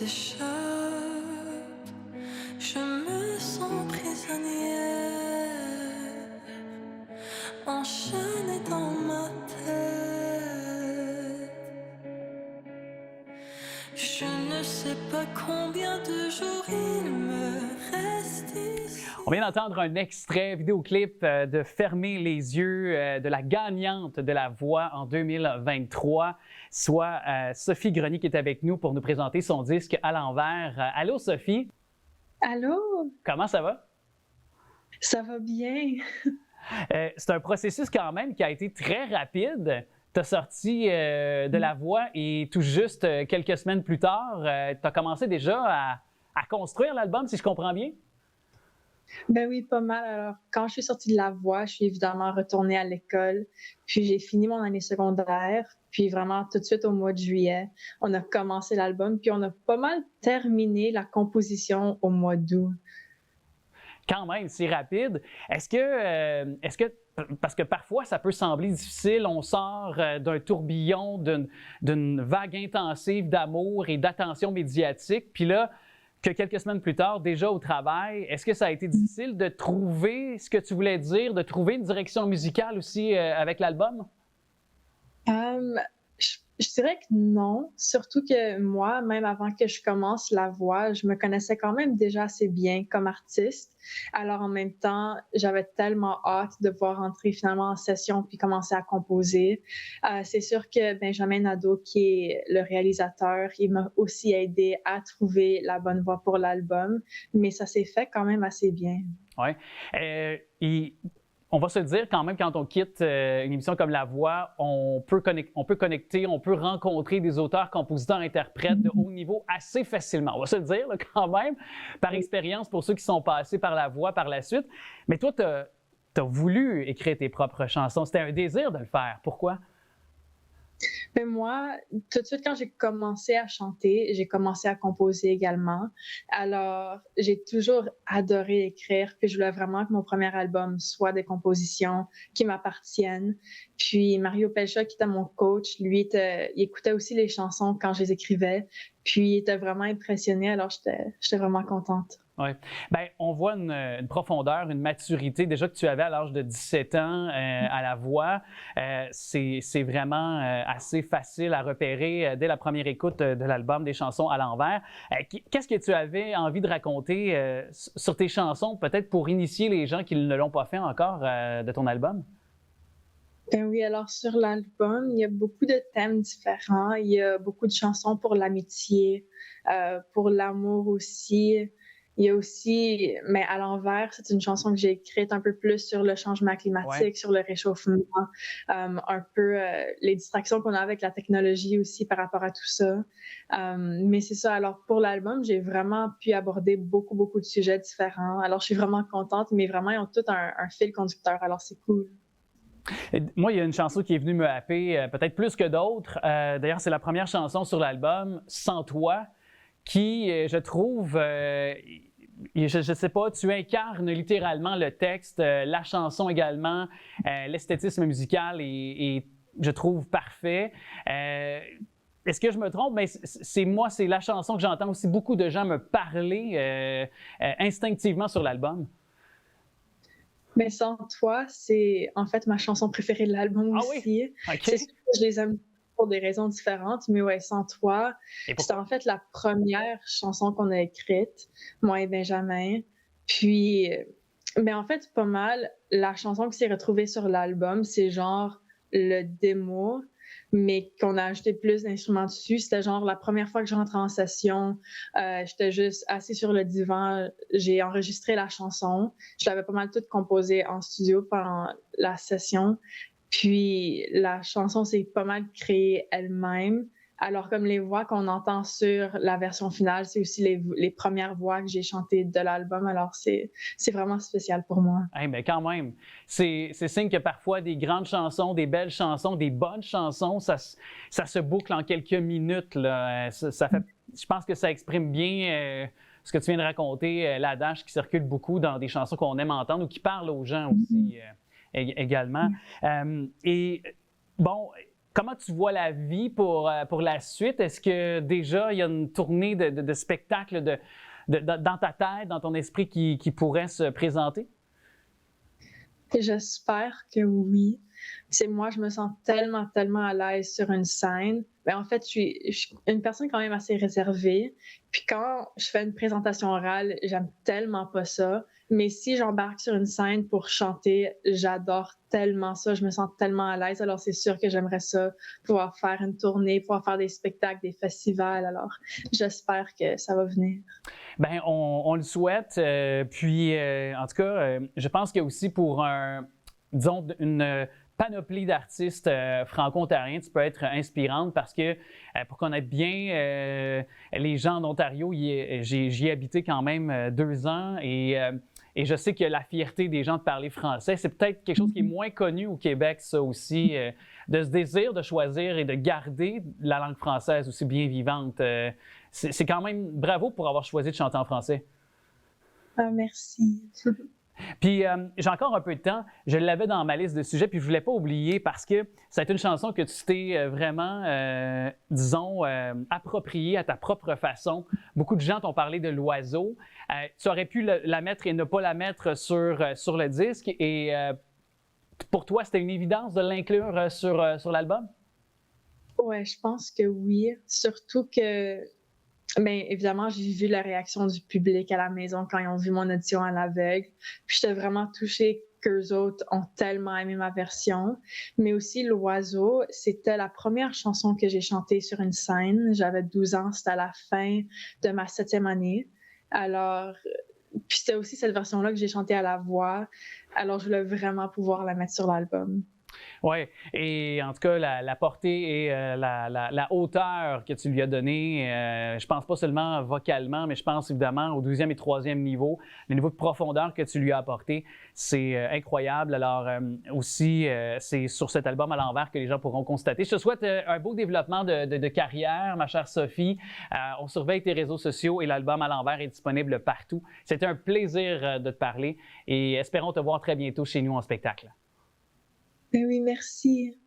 s'échappe, je me sens prisonnière, enchaînée dans ma tête. Je ne sais pas combien de jours il me reste ici. On vient d'entendre un extrait vidéoclip de Fermer les yeux de la gagnante de La Voix en 2023, soit Sophie Grenier qui est avec nous pour nous présenter son disque à l'envers. Allô Sophie? Allô? Comment ça va? Ça va bien. C'est un processus quand même qui a été très rapide. Tu as sorti de La Voix et tout juste quelques semaines plus tard, tu as commencé déjà à construire l'album, si je comprends bien? Ben oui, pas mal. Alors, quand je suis sortie de La Voix, je suis évidemment retournée à l'école, puis j'ai fini mon année secondaire, puis vraiment tout de suite au mois de juillet, on a commencé l'album, puis on a pas mal terminé la composition au mois d'août. Quand même, c'est rapide. Est-ce que, parce que parfois ça peut sembler difficile, on sort d'un tourbillon, d'une vague intensive d'amour et d'attention médiatique, puis là, que quelques semaines plus tard, déjà au travail, est-ce que ça a été difficile de trouver ce que tu voulais dire, de trouver une direction musicale aussi avec l'album? Je dirais que non, surtout que moi, même avant que je commence La Voix, je me connaissais quand même déjà assez bien comme artiste. Alors en même temps, j'avais tellement hâte de pouvoir entrer finalement en session puis commencer à composer. C'est sûr que Benjamin Nadeau, qui est le réalisateur, il m'a aussi aidé à trouver la bonne voix pour l'album, mais ça s'est fait quand même assez bien. Oui. On va se le dire quand même, quand on quitte une émission comme La Voix, on peut connecter, on peut rencontrer des auteurs, compositeurs, interprètes de haut niveau assez facilement. On va se le dire là, quand même, par expérience pour ceux qui sont passés par La Voix par la suite. Mais toi, tu as voulu écrire tes propres chansons. C'était un désir de le faire. Pourquoi? Mais moi, tout de suite, quand j'ai commencé à chanter, j'ai commencé à composer également. Alors, j'ai toujours adoré écrire, puis je voulais vraiment que mon premier album soit des compositions qui m'appartiennent. Puis Mario Pelcha, qui était mon coach, lui, il écoutait aussi les chansons quand je les écrivais, puis il était vraiment impressionné, alors j'étais vraiment contente. Oui. Bien, on voit une profondeur, une maturité déjà que tu avais à l'âge de 17 ans à La Voix. C'est vraiment assez facile à repérer dès la première écoute de l'album des chansons à l'envers. Qu'est-ce que tu avais envie de raconter sur tes chansons, peut-être pour initier les gens qui ne l'ont pas fait encore de ton album? Ben oui, alors sur l'album, il y a beaucoup de thèmes différents. Il y a beaucoup de chansons pour l'amitié, pour l'amour aussi. Il y a aussi, mais à l'envers, c'est une chanson que j'ai écrite un peu plus sur le changement climatique, Ouais. sur le réchauffement, un peu les distractions qu'on a avec la technologie aussi par rapport à tout ça. Mais c'est ça. Alors pour l'album, j'ai vraiment pu aborder beaucoup, beaucoup de sujets différents. Alors je suis vraiment contente, mais vraiment ils ont tout un fil conducteur. Alors c'est cool. Moi, il y a une chanson qui est venue me happer, peut-être plus que d'autres. D'ailleurs, c'est la première chanson sur l'album, Sans toi, qui, je trouve, je ne sais pas, tu incarnes littéralement le texte, la chanson également, l'esthétisme musical est, je trouve, parfait. Est-ce que je me trompe? Mais c'est la chanson que j'entends aussi beaucoup de gens me parler instinctivement sur l'album. Mais Sans toi, c'est en fait ma chanson préférée de l'album Ah aussi. oui? OK. C'est sûr que je les aime pour des raisons différentes, mais ouais, Sans toi, c'était en fait la première chanson qu'on a écrite, moi et Benjamin. Puis, mais en fait, pas mal, la chanson qui s'est retrouvée sur l'album, c'est genre le démo, mais qu'on a ajouté plus d'instruments dessus. C'était genre la première fois que je rentrais en session, j'étais juste assise sur le divan, j'ai enregistré la chanson. Je l'avais pas mal toute composée en studio pendant la session. Puis la chanson s'est pas mal créée elle-même. Alors comme les voix qu'on entend sur la version finale, c'est aussi les premières voix que j'ai chantées de l'album. Alors c'est vraiment spécial pour moi. Hey, mais quand même, c'est signe que parfois des grandes chansons, des belles chansons, des bonnes chansons, ça se boucle en quelques minutes, là. Ça fait, je pense que ça exprime bien ce que tu viens de raconter, l'adage qui circule beaucoup dans des chansons qu'on aime entendre ou qui parlent aux gens aussi également. Et bon, comment tu vois la vie pour la suite? Est-ce que déjà il y a une tournée de spectacles dans ta tête, dans ton esprit qui pourrait se présenter? J'espère que oui. Moi, je me sens tellement, tellement à l'aise sur une scène. En fait, je suis une personne quand même assez réservée. Puis quand je fais une présentation orale, j'aime tellement pas ça. Mais si j'embarque sur une scène pour chanter, j'adore tellement ça. Je me sens tellement à l'aise. Alors, c'est sûr que j'aimerais ça, pouvoir faire une tournée, pouvoir faire des spectacles, des festivals. Alors, j'espère que ça va venir. Bien, on le souhaite. Puis, en tout cas, je pense qu'il y a aussi pour disons, une panoplie d'artistes franco-ontariens, tu peux être inspirante parce que, pour connaître bien les gens en Ontario, j'y ai habité quand même 2 ans et je sais que la fierté des gens de parler français, c'est peut-être quelque chose qui est moins connu au Québec, ça aussi, de ce désir de choisir et de garder la langue française aussi bien vivante. C'est quand même bravo pour avoir choisi de chanter en français. Ah, merci. Puis, j'ai encore un peu de temps. Je l'avais dans ma liste de sujets, puis je ne voulais pas oublier parce que c'est une chanson que tu t'es vraiment, disons, appropriée à ta propre façon. Beaucoup de gens t'ont parlé de l'oiseau. Tu aurais pu la mettre et ne pas la mettre sur le disque. Et pour toi, c'était une évidence de l'inclure sur l'album? Ouais, je pense que oui. Surtout que évidemment, j'ai vu la réaction du public à la maison quand ils ont vu mon audition à l'aveugle. Puis j'étais vraiment touchée qu'eux autres ont tellement aimé ma version. Mais aussi, L'Oiseau, c'était la première chanson que j'ai chantée sur une scène. J'avais 12 ans, c'était à la fin de ma 7e année. Alors, puis c'était aussi cette version-là que j'ai chantée à la voix. Alors, je voulais vraiment pouvoir la mettre sur l'album. Oui, et en tout cas, la portée et la hauteur que tu lui as donnée, je pense pas seulement vocalement, mais je pense évidemment au 2e et 3e niveau, le niveau de profondeur que tu lui as apporté, c'est incroyable. Alors aussi, c'est sur cet album à l'envers que les gens pourront constater. Je te souhaite un beau développement de carrière, ma chère Sophie. On surveille tes réseaux sociaux et l'album à l'envers est disponible partout. C'était un plaisir de te parler et espérons te voir très bientôt chez nous en spectacle. Oui, merci.